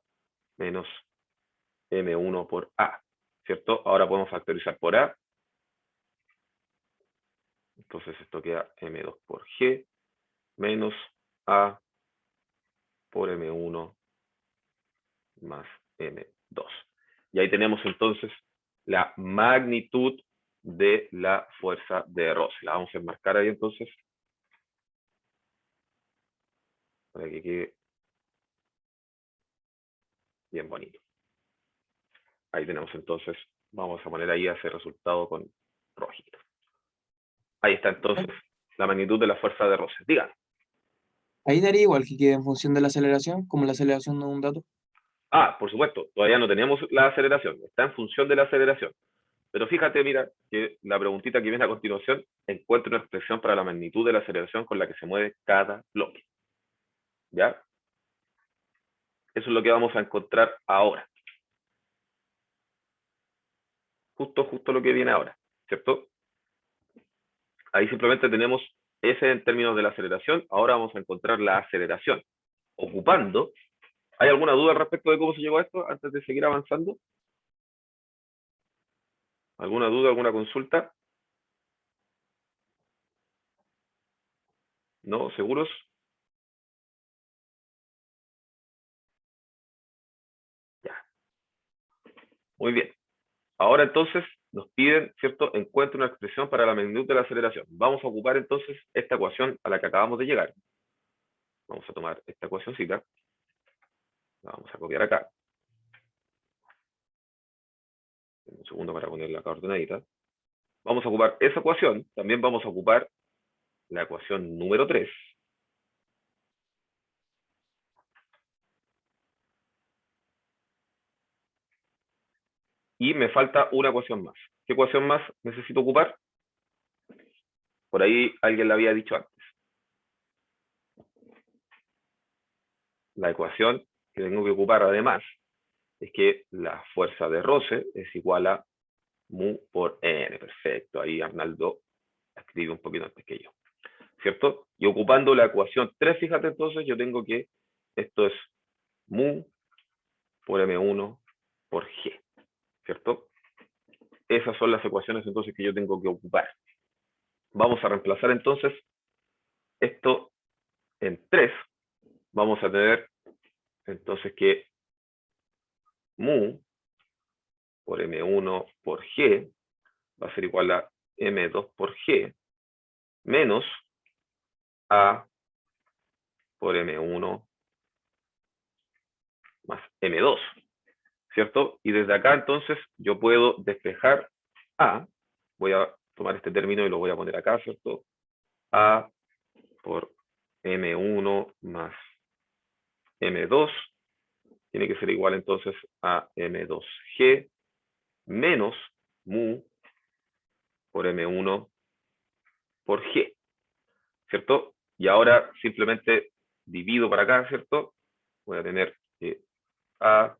menos M1 por A, ¿cierto? Ahora podemos factorizar por A. Entonces esto queda M2 por G menos A por M1 más M2. Y ahí tenemos entonces la magnitud de la fuerza de roce. La vamos a enmarcar ahí entonces, para que quede bien bonito. Ahí tenemos entonces, vamos a poner ahí ese resultado con rojito. Ahí está entonces la magnitud de la fuerza de roce. Díganme. Ahí daría igual que quede en función de la aceleración, como la aceleración no es un dato. Ah, por supuesto, todavía no tenemos la aceleración, está en función de la aceleración. Pero fíjate, mira, que la preguntita que viene a continuación encuentra una expresión para la magnitud de la aceleración con la que se mueve cada bloque. ¿Ya? Eso es lo que vamos a encontrar ahora. Justo lo que viene ahora, ¿cierto? Ahí simplemente tenemos ese en términos de la aceleración. Ahora vamos a encontrar la aceleración. Ocupando. ¿Hay alguna duda al respecto de cómo se llegó a esto antes de seguir avanzando? ¿Alguna duda, alguna consulta? ¿No? ¿Seguros? Ya. Muy bien. Ahora entonces nos piden, ¿cierto? Encuentre una expresión para la magnitud de la aceleración. Vamos a ocupar entonces esta ecuación a la que acabamos de llegar. Vamos a tomar esta ecuacióncita. La vamos a copiar acá. Un segundo para ponerla acá ordenadita. Vamos a ocupar esa ecuación. También vamos a ocupar la ecuación número 3. Y me falta una ecuación más. ¿Qué ecuación más necesito ocupar? Por ahí alguien la había dicho antes. La ecuación que tengo que ocupar además es que la fuerza de roce es igual a mu por n. Perfecto, ahí Arnaldo escribe un poquito antes que yo. ¿Cierto? Y ocupando la ecuación 3, fíjate entonces, yo tengo que esto es mu por m1 por g. ¿Cierto? Esas son las ecuaciones entonces que yo tengo que ocupar. Vamos a reemplazar entonces esto en 3. Vamos a tener entonces que mu por m1 por g va a ser igual a m2 por g menos a por m1 más m2, ¿cierto? Y desde acá entonces yo puedo despejar a, voy a tomar este término y lo voy a poner acá, ¿cierto? A por m1 más m2 tiene que ser igual entonces a m2g menos mu por m1 por g, ¿cierto? Y ahora simplemente divido para acá, ¿cierto? Voy a tener que a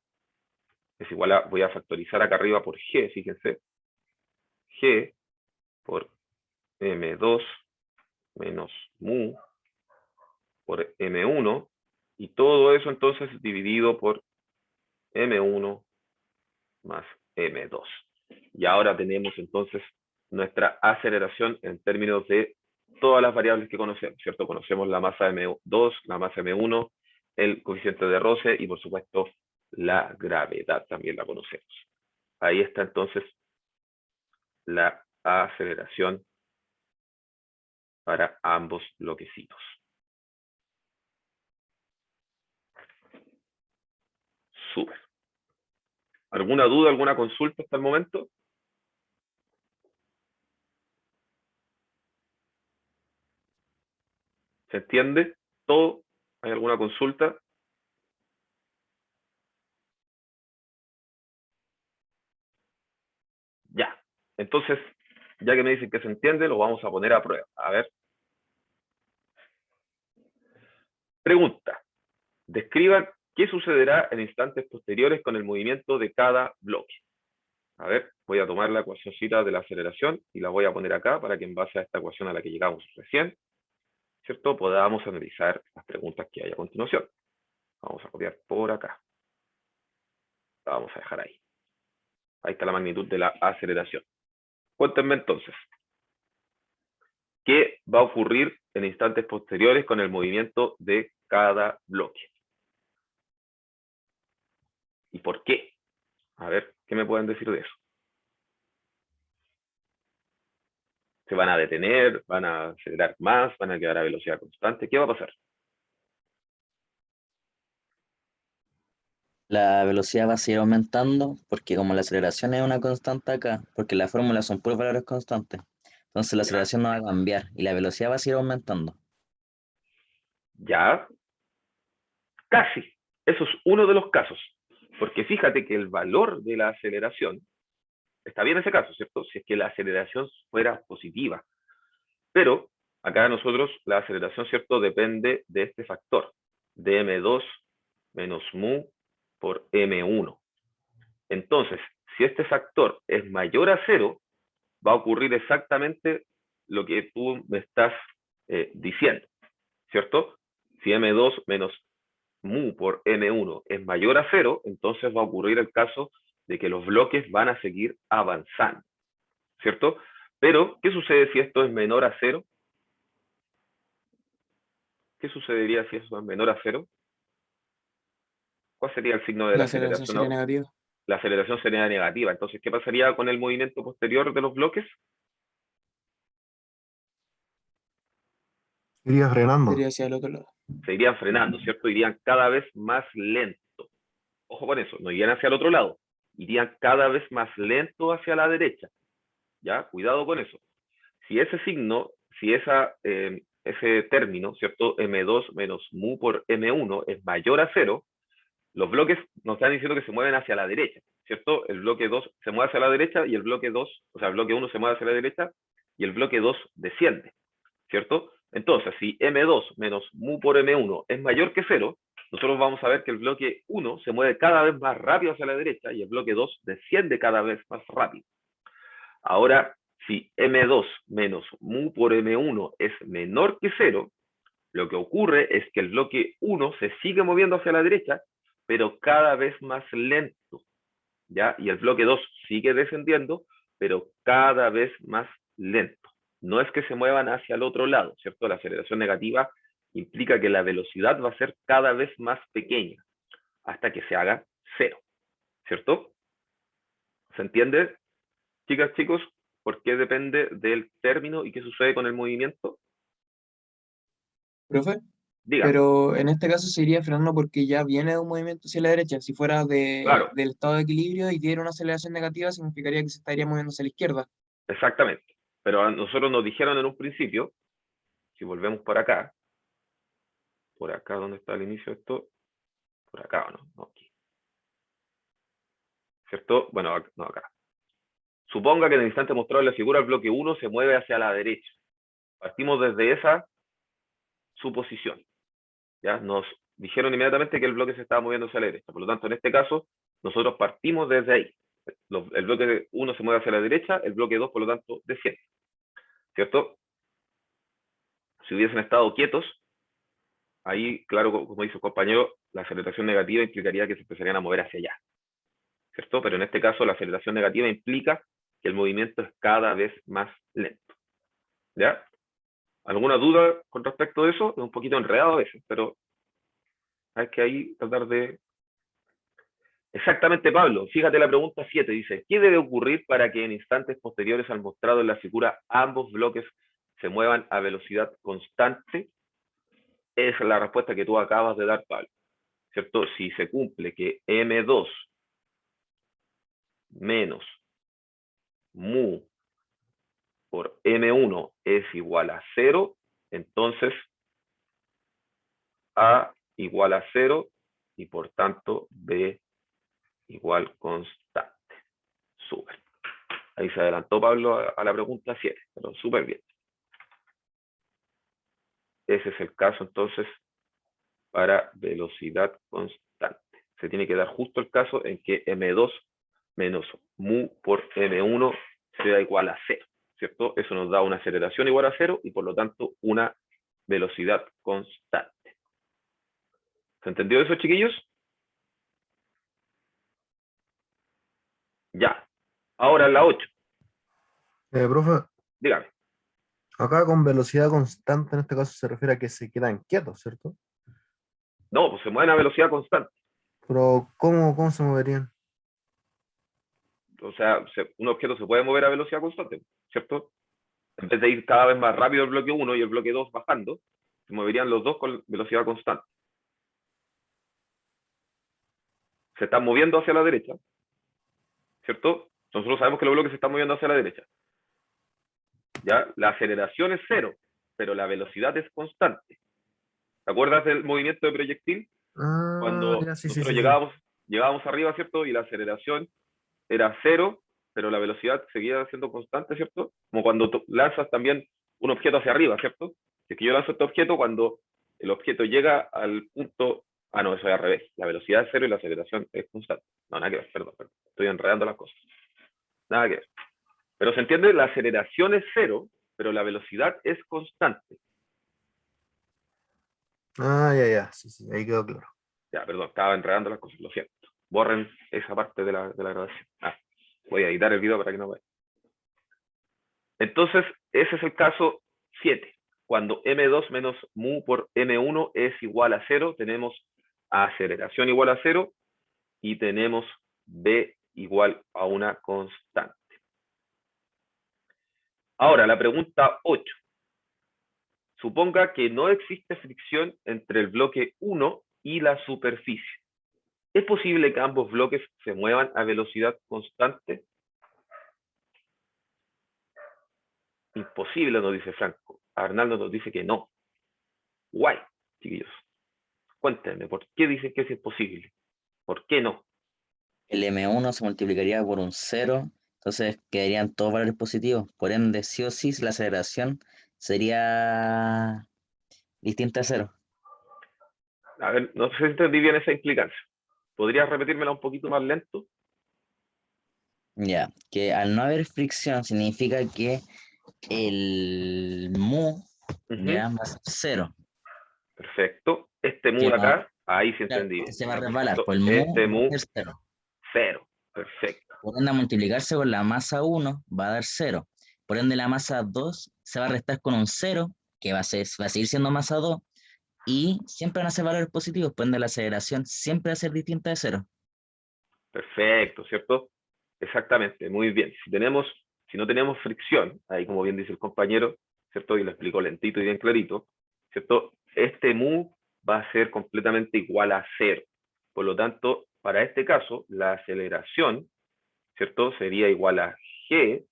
es igual a, voy a factorizar acá arriba por g, fíjense, g por m2 menos mu por m1, y todo eso entonces dividido por m1 más m2. Y ahora tenemos entonces nuestra aceleración en términos de todas las variables que conocemos, ¿cierto? Conocemos la masa m2, la masa m1, el coeficiente de roce y por supuesto la gravedad también la conocemos. Ahí está entonces la aceleración para ambos bloquecitos. Súper. ¿Alguna duda, alguna consulta hasta el momento? ¿Se entiende todo? ¿Hay alguna consulta? Ya. Entonces, ya que me dicen que se entiende, lo vamos a poner a prueba. A ver. Pregunta. Describan qué sucederá en instantes posteriores con el movimiento de cada bloque. A ver, voy a tomar la ecuacióncita de la aceleración y la voy a poner acá para que en base a esta ecuación a la que llegamos recién, ¿cierto?, podamos analizar las preguntas que hay a continuación. Vamos a copiar por acá. La vamos a dejar ahí. Ahí está la magnitud de la aceleración. Cuéntenme entonces, ¿qué va a ocurrir en instantes posteriores con el movimiento de cada bloque? ¿Y por qué? A ver, ¿qué me pueden decir de eso? ¿Se van a detener? ¿Van a acelerar más? ¿Van a quedar a velocidad constante? ¿Qué va a pasar? La velocidad va a seguir aumentando porque como la aceleración es una constante acá, porque las fórmulas son puros valores constantes, entonces la Ya, aceleración no va a cambiar y la velocidad va a seguir aumentando. ya, casi. Eso es uno de los casos. Porque fíjate que el valor de la aceleración, está bien ese caso, ¿cierto? Si es que la aceleración fuera positiva. Pero acá nosotros la aceleración, ¿cierto?, depende de este factor, de m2 menos mu por m1. Entonces, si este factor es mayor a 0, va a ocurrir exactamente lo que tú me estás diciendo, ¿cierto? Si m2 menos mu por m1 es mayor a 0, entonces va a ocurrir el caso de que los bloques van a seguir avanzando, ¿cierto? Pero, ¿qué sucede si esto es menor a 0? ¿Qué sucedería si eso es menor a 0? ¿Cuál sería el signo de la La aceleración aceleración? sería negativa. La aceleración sería negativa. Entonces, ¿qué pasaría con el movimiento posterior de los bloques? Iría frenando. Sería hacia el otro lado. Se irían frenando, ¿cierto? Irían cada vez más lento. Ojo con eso, no irían hacia el otro lado, irían cada vez más lento hacia la derecha. ¿Ya? Cuidado con eso. Si ese signo, si ese término, ¿cierto? M2 menos mu por M1 es mayor a 0, los bloques nos están diciendo que se mueven hacia la derecha, ¿cierto? El bloque 2 se mueve hacia la derecha y el bloque 2, o sea, el bloque 1 se mueve hacia la derecha y el bloque 2 desciende, ¿cierto? Entonces, si M2 menos mu por M1 es mayor que 0, nosotros vamos a ver que el bloque 1 se mueve cada vez más rápido hacia la derecha y el bloque 2 desciende cada vez más rápido. Ahora, si M2 menos mu por M1 es menor que 0, lo que ocurre es que el bloque 1 se sigue moviendo hacia la derecha, pero cada vez más lento, ¿ya? Y el bloque 2 sigue descendiendo, pero cada vez más lento. No es que se muevan hacia el otro lado, ¿cierto? La aceleración negativa implica que la velocidad va a ser cada vez más pequeña, hasta que se haga 0, ¿cierto? ¿Se entiende, chicas, chicos, por qué depende del término y qué sucede con el movimiento? ¿Profe? Digan, Pero en este caso se iría frenando porque ya viene de un movimiento hacia la derecha. Si fuera claro, del estado de equilibrio y diera una aceleración negativa, significaría que se estaría moviendo hacia la izquierda. exactamente. Pero a nosotros nos dijeron en un principio, si volvemos por acá, ¿dónde está el inicio de esto? Por acá, ¿o no? No, aquí. ¿Cierto? Bueno, no, acá. Suponga que en el instante mostrado en la figura el bloque 1 se mueve hacia la derecha. Partimos desde esa suposición. ¿Ya? Nos dijeron inmediatamente que el bloque se estaba moviendo hacia la derecha. Por lo tanto, en este caso, nosotros partimos desde ahí. El bloque 1 se mueve hacia la derecha, el bloque 2, por lo tanto, desciende. ¿Cierto? Si hubiesen estado quietos, ahí, claro, como dice el compañero, la aceleración negativa implicaría que se empezarían a mover hacia allá, ¿cierto? Pero en este caso, la aceleración negativa implica que el movimiento es cada vez más lento, ¿ya? ¿Alguna duda con respecto a eso? Es un poquito enredado a veces, pero hay que ahí tratar de... Exactamente, Pablo. Fíjate la pregunta 7, dice, ¿qué debe ocurrir para que en instantes posteriores al mostrado en la figura ambos bloques se muevan a velocidad constante? Esa es la respuesta que tú acabas de dar, Pablo, ¿cierto? Si se cumple que M2 menos mu por M1 es igual a 0, entonces A igual a 0 y por tanto B igual constante. Súper. Ahí se adelantó Pablo a la pregunta 7, pero súper bien. Ese es el caso entonces para velocidad constante. Se tiene que dar justo el caso en que M2 menos mu por M1 sea igual a 0, ¿cierto? Eso nos da una aceleración igual a 0 y por lo tanto una velocidad constante. ¿Se entendió eso, chiquillos? Ya. Ahora la 8. Profe, Dígame. acá con velocidad constante en este caso se refiere a que se quedan quietos, ¿cierto? No, pues se mueven a velocidad constante. Pero ¿cómo se moverían? O sea, un objeto se puede mover a velocidad constante, ¿cierto? En vez de ir cada vez más rápido el bloque 1 y el bloque 2 bajando, se moverían los dos con velocidad constante. Se están moviendo hacia la derecha, ¿cierto? Nosotros sabemos que los bloques se están moviendo hacia la derecha. ¿Ya? La aceleración es 0, pero la velocidad es constante. ¿Te acuerdas del movimiento de proyectil? Cuando Ya, sí, nosotros sí. llegábamos arriba, ¿cierto? Y la aceleración era 0, pero la velocidad seguía siendo constante, ¿cierto? Como cuando lanzas también un objeto hacia arriba, ¿cierto? Si es que yo lanzo este objeto, cuando el objeto llega al punto... Ah, no, eso es al revés. La velocidad es 0 y la aceleración es constante. No, nada que ver, perdón. Estoy enredando las cosas. Nada que ver. Pero se entiende, la aceleración es 0, pero la velocidad es constante. Ya, sí, ahí quedó claro. Ya, perdón, estaba enredando las cosas, lo siento. Borren esa parte de la grabación. Voy a editar el video para que no vea. Entonces, ese es el caso 7. Cuando m2 menos mu por m1 es igual a 0, tenemos aceleración igual a 0 y tenemos b igual a una constante. Ahora, la pregunta 8. Suponga que no existe fricción entre el bloque 1 y la superficie. ¿Es posible que ambos bloques se muevan a velocidad constante? Imposible, nos dice Franco. Arnaldo nos dice que no. Guay, chiquillos. Cuéntenme, ¿por qué dicen que es imposible? ¿Por qué no? El M1 se multiplicaría por un 0, entonces quedarían todos valores positivos. Por ende, sí o sí, la aceleración sería distinta a 0. A ver, no sé si entendí bien esa implicancia. ¿Podrías repetírmela un poquito más lento? Ya, que al no haber fricción significa que el mu ya va a ser 0. Perfecto. Este mu Que de no, acá, ahí sí claro, entendí que bien. se va a resbalar, pues el Este mu va mu, a ser 0. 0. Perfecto. Por ende, a multiplicarse con la masa 1 va a dar 0. Por ende, la masa 2 se va a restar con un 0, que va a seguir siendo masa 2, y siempre van a ser valores positivos, por ende la aceleración siempre va a ser distinta de 0. Perfecto, ¿cierto? Exactamente, muy bien. Si no tenemos fricción, ahí como bien dice el compañero, ¿cierto? Y lo explicó lentito y bien clarito, ¿cierto? Este mu va a ser completamente igual a 0. Por lo tanto, para este caso, la aceleración, ¿cierto? Sería igual a g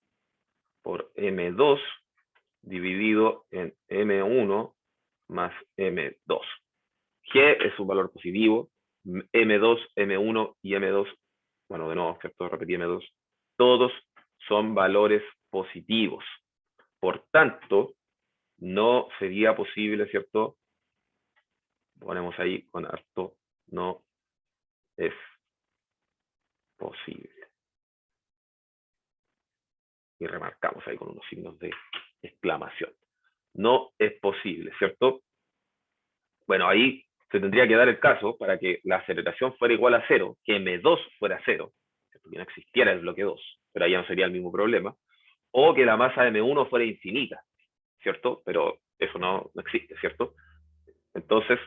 por m2 dividido en m1 más m2. G es un valor positivo, m2, m1 y m2, bueno, de nuevo, ¿cierto? Repetí m2, todos son valores positivos. Por tanto, no sería posible, ¿cierto? Ponemos ahí con harto, no es posible. Y remarcamos ahí con unos signos de exclamación. No es posible, ¿cierto? Bueno, ahí se tendría que dar el caso para que la aceleración fuera igual a 0, que m2 fuera 0, que no existiera el bloque 2, pero ahí ya no sería el mismo problema, o que la masa de m1 fuera infinita, ¿cierto? Pero eso no existe, ¿cierto? Entonces,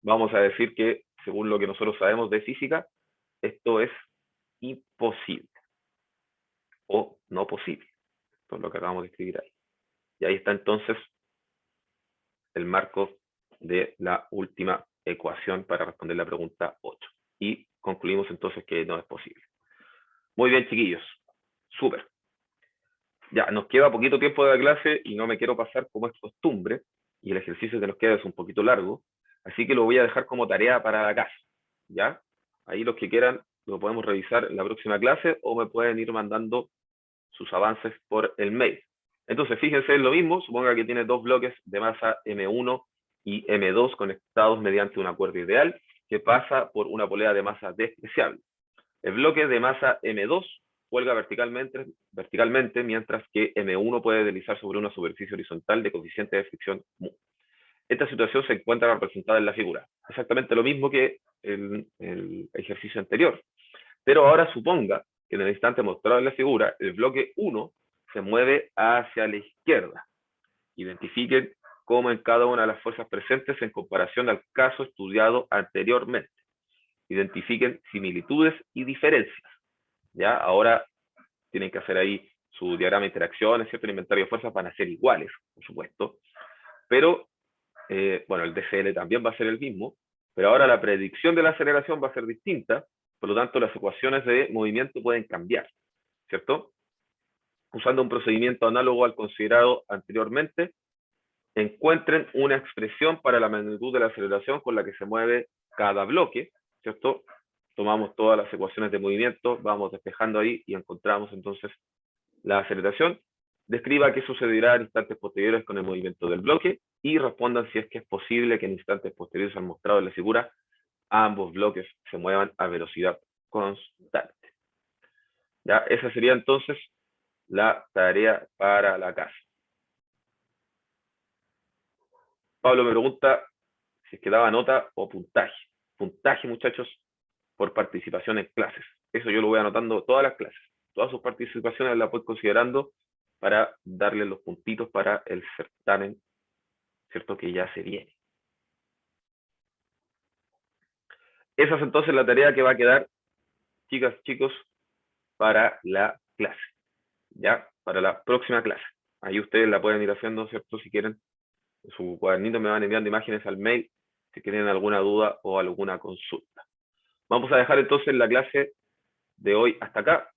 vamos a decir que, según lo que nosotros sabemos de física, esto es imposible, o no posible, por lo que acabamos de escribir ahí. Y ahí está entonces el marco de la última ecuación para responder la pregunta 8. Y concluimos entonces que no es posible. Muy bien, chiquillos. Súper. Ya, nos queda poquito tiempo de la clase y no me quiero pasar como es costumbre, y el ejercicio que nos queda es un poquito largo, así que lo voy a dejar como tarea para la casa. ¿Ya? Ahí los que quieran lo podemos revisar en la próxima clase o me pueden ir mandando sus avances por el mail. Entonces, fíjense en lo mismo, suponga que tiene dos bloques de masa M1 y M2 conectados mediante un acuerdo ideal que pasa por una polea de masa despreciable. El bloque de masa M2 cuelga verticalmente, mientras que M1 puede deslizar sobre una superficie horizontal de coeficiente de fricción mu. Esta situación se encuentra representada en la figura. Exactamente lo mismo que el ejercicio anterior. Pero ahora suponga que en el instante mostrado en la figura, el bloque 1 se mueve hacia la izquierda. Identifiquen cómo en cada una de las fuerzas presentes en comparación al caso estudiado anteriormente. Identifiquen similitudes y diferencias. ¿Ya? Ahora tienen que hacer ahí su diagrama de interacciones, ¿cierto? El inventario de fuerzas van a ser iguales, por supuesto. Pero, bueno, el DCL también va a ser el mismo, pero ahora la predicción de la aceleración va a ser distinta, por lo tanto las ecuaciones de movimiento pueden cambiar, ¿cierto? Usando un procedimiento análogo al considerado anteriormente, encuentren una expresión para la magnitud de la aceleración con la que se mueve cada bloque, ¿cierto? Tomamos todas las ecuaciones de movimiento, vamos despejando ahí y encontramos entonces la aceleración. Describa qué sucederá en instantes posteriores con el movimiento del bloque y respondan si es que es posible que en instantes posteriores al mostrado en la figura ambos bloques se muevan a velocidad constante. ¿Ya? Esa sería entonces la tarea para la casa. Pablo me pregunta si es que daba nota o puntaje. Puntaje, muchachos, por participación en clases. Eso yo lo voy anotando todas las clases. Todas sus participaciones las voy considerando para darle los puntitos para el certamen, ¿cierto? Que ya se viene. Esa es entonces la tarea que va a quedar, chicas, chicos, para la clase. ¿Ya? Para la próxima clase. Ahí ustedes la pueden ir haciendo, ¿cierto? Si quieren, en su cuadernito me van enviando imágenes al mail si tienen alguna duda o alguna consulta. Vamos a dejar entonces la clase de hoy hasta acá.